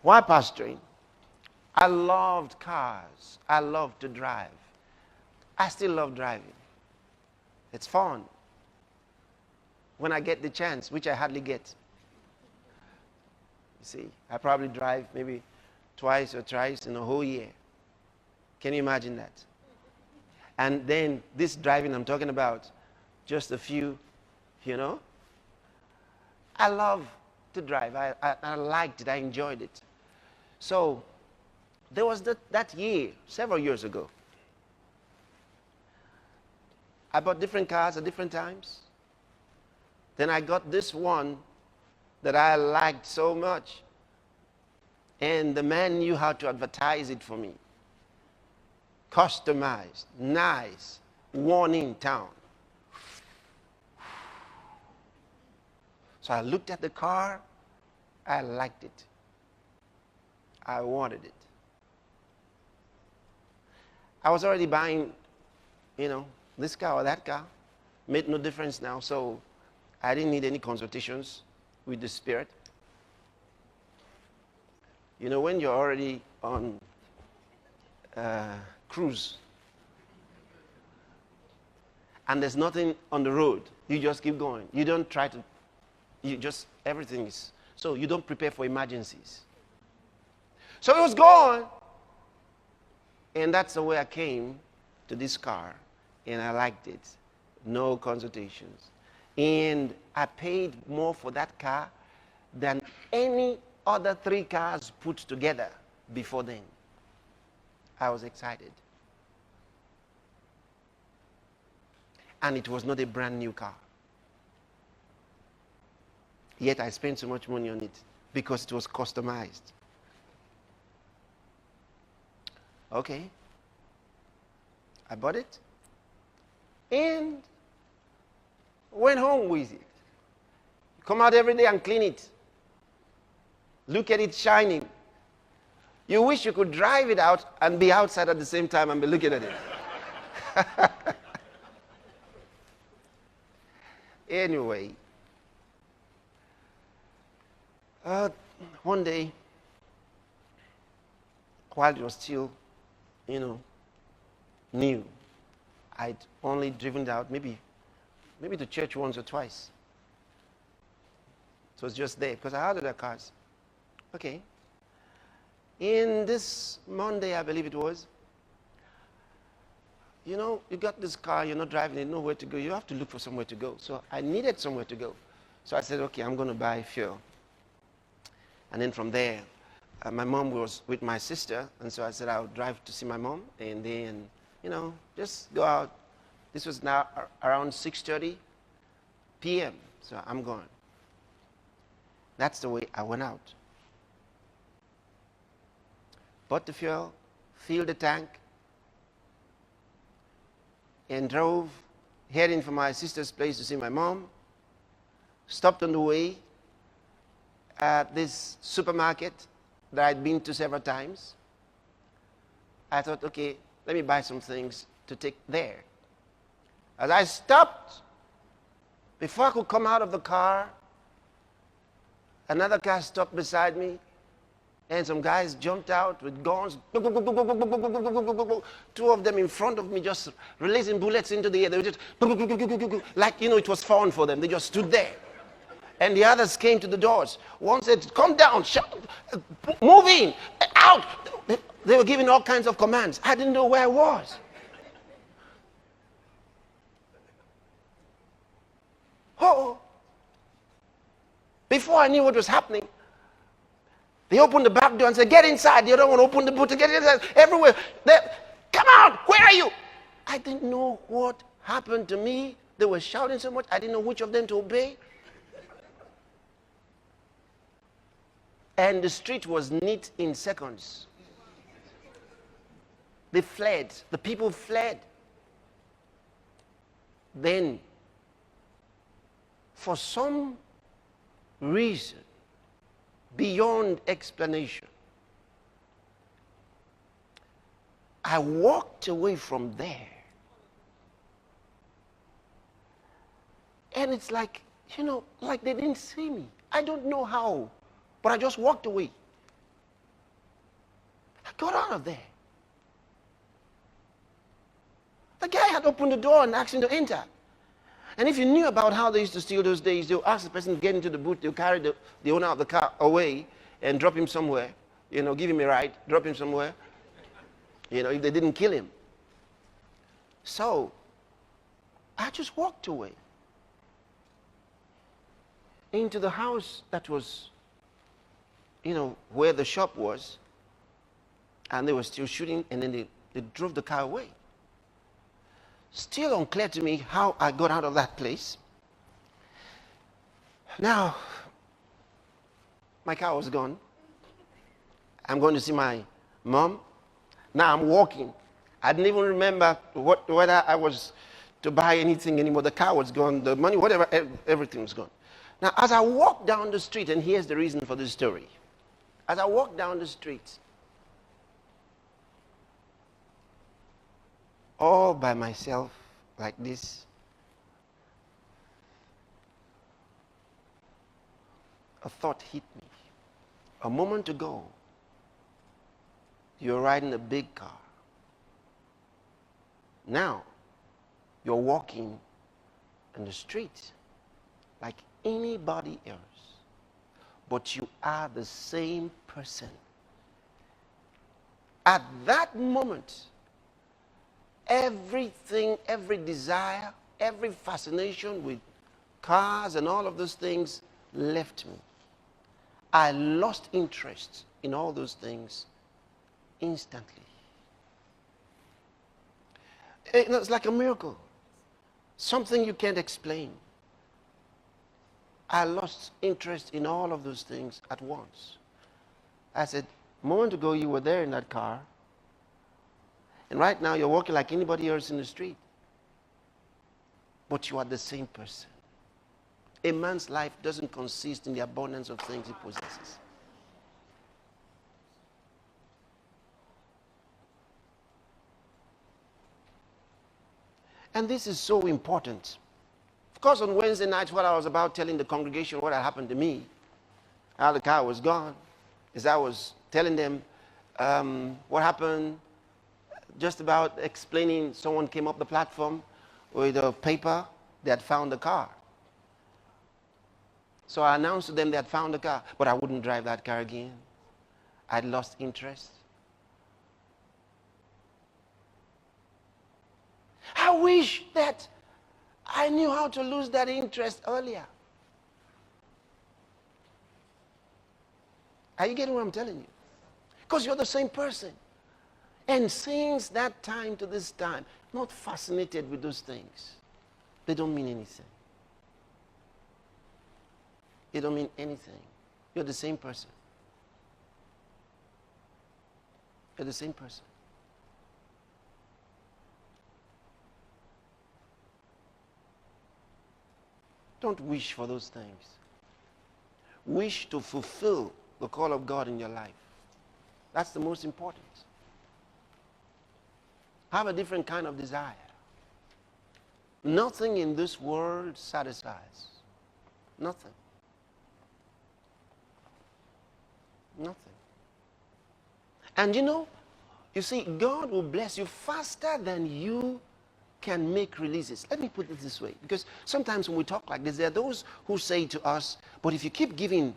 While pastoring, I loved cars. I loved to drive. I still love driving. It's fun. When I get the chance, which I hardly get. You see, I probably drive maybe twice or thrice in a whole year. Can you imagine that? And then this driving I'm talking about, just a few, you know. I love to drive. I liked it. I enjoyed it. So there was that year, several years ago. I bought different cars at different times. Then I got this one that I liked so much. And the man knew how to advertise it for me. Customized, nice, one in town. So I looked at the car. I liked it. I wanted it. I was already buying, this car or that car. Made no difference now. So I didn't need any consultations with the Spirit. When you're already on cruise and there's nothing on the road, you just keep going. You don't try to, everything is, so you don't prepare for emergencies. So it was gone. And that's the way I came to this car. And I liked it. No consultations. And I paid more for that car than any other 3 cars put together before then. I was excited. And it was not a brand new car. Yet I spent so much money on it because it was customized. Okay. I bought it and went home with it. Come out every day and clean it. Look at it shining. You wish you could drive it out and be outside at the same time and be looking at it. Anyway, one day, while it was still, new, I'd only driven it out maybe to church once or twice. So it was just there because I had other cars. Okay. In this Monday, I believe it was, you got this car, you're not driving it, nowhere to go. You have to look for somewhere to go. So I needed somewhere to go. So I said, okay, I'm going to buy fuel. And then from there, my mom was with my sister, and so I said I'll drive to see my mom, and then, just go out. This was now around 6:30 p.m., so I'm going. That's the way I went out. Bought the fuel, filled the tank, and drove, heading for my sister's place to see my mom. Stopped on the way at this supermarket that I'd been to several times. I thought, okay, let me buy some things to take there. As I stopped, before I could come out of the car, another car stopped beside me, and some guys jumped out with guns. 2 of them in front of me just releasing bullets into the air. They were just like, it was fun for them. They just stood there. And the others came to the doors. One said, come down, move in, out. They were giving all kinds of commands. I didn't know where I was. Oh. Before I knew what was happening, they opened the back door and said, get inside. The other one opened the boot to get inside. Everywhere. Come out. Where are you? I didn't know what happened to me. They were shouting so much. I didn't know which of them to obey. And the street was neat in seconds. They fled. The people fled. Then, for some reason, beyond explanation, I walked away from there. And it's like, like they didn't see me. I don't know how, but I just walked away. got out of there. The guy had opened the door and asked him to enter. And if you knew about how they used to steal those days, they'll ask the person to get into the boot, they'll carry the owner of the car away and drop him somewhere. You know, give him a ride, drop him somewhere. You know, if they didn't kill him. So, I just walked away into the house that was, you know, where the shop was. And they were still shooting, and then they drove the car away. Still unclear to me how I got out of that place. Now, my car was gone. I'm going to see my mom. Now I'm walking. I didn't even remember whether I was to buy anything anymore. The car was gone, the money, whatever, everything was gone. Now, as I walk down the street, and here's the reason for this story. As I walk down the street, all by myself, like this, a thought hit me. A moment ago, you're riding a big car. Now, you're walking in the street like anybody else, but you are the same person. At that moment, everything, every desire, every fascination with cars and all of those things left me. I lost interest in all those things instantly. It's like a miracle. Something you can't explain. I lost interest in all of those things at once. I said, a moment ago you were there in that car, and right now you're walking like anybody else in the street. But you are the same person. A man's life doesn't consist in the abundance of things he possesses. And this is so important. Of course, on Wednesday nights, what I was about telling the congregation what had happened to me, how the car was gone, is I was telling them what happened, just about explaining. Someone came up the platform with a paper. They had found the car. So I announced to them they had found the car, but I wouldn't drive that car again. I'd lost interest. I wish that I knew how to lose that interest earlier. Are you getting what I'm telling you? Because you're the same person. And since that time to this time, not fascinated with those things. They don't mean anything. They don't mean anything. You're the same person. You're the same person. Don't wish for those things. Wish to fulfill the call of God in your life. That's the most important. Have a different kind of desire. Nothing in this world satisfies. Nothing. Nothing. And you see, God will bless you faster than you can make releases. Let me put it this way, because sometimes when we talk like this, there are those who say to us, but if you keep giving,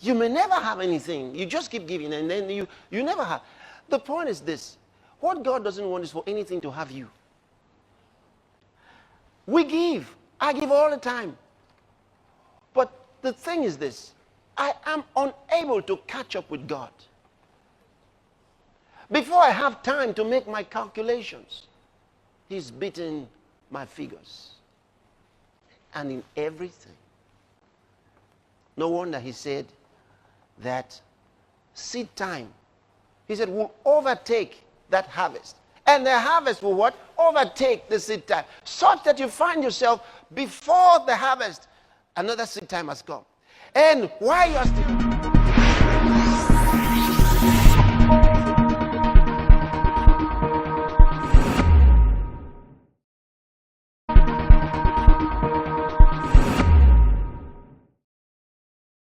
you may never have anything. You just keep giving, and then you never have. The point is this: what God doesn't want is for anything to have you. We give. I give all the time. But the thing is this: I am unable to catch up with God. Before I have time to make my calculations, He's beaten my figures. And in everything. No wonder He said that seed time, He said, will overtake that harvest. And the harvest will what? Overtake the seed time. Such that you find yourself before the harvest, another seed time has come. And while you are still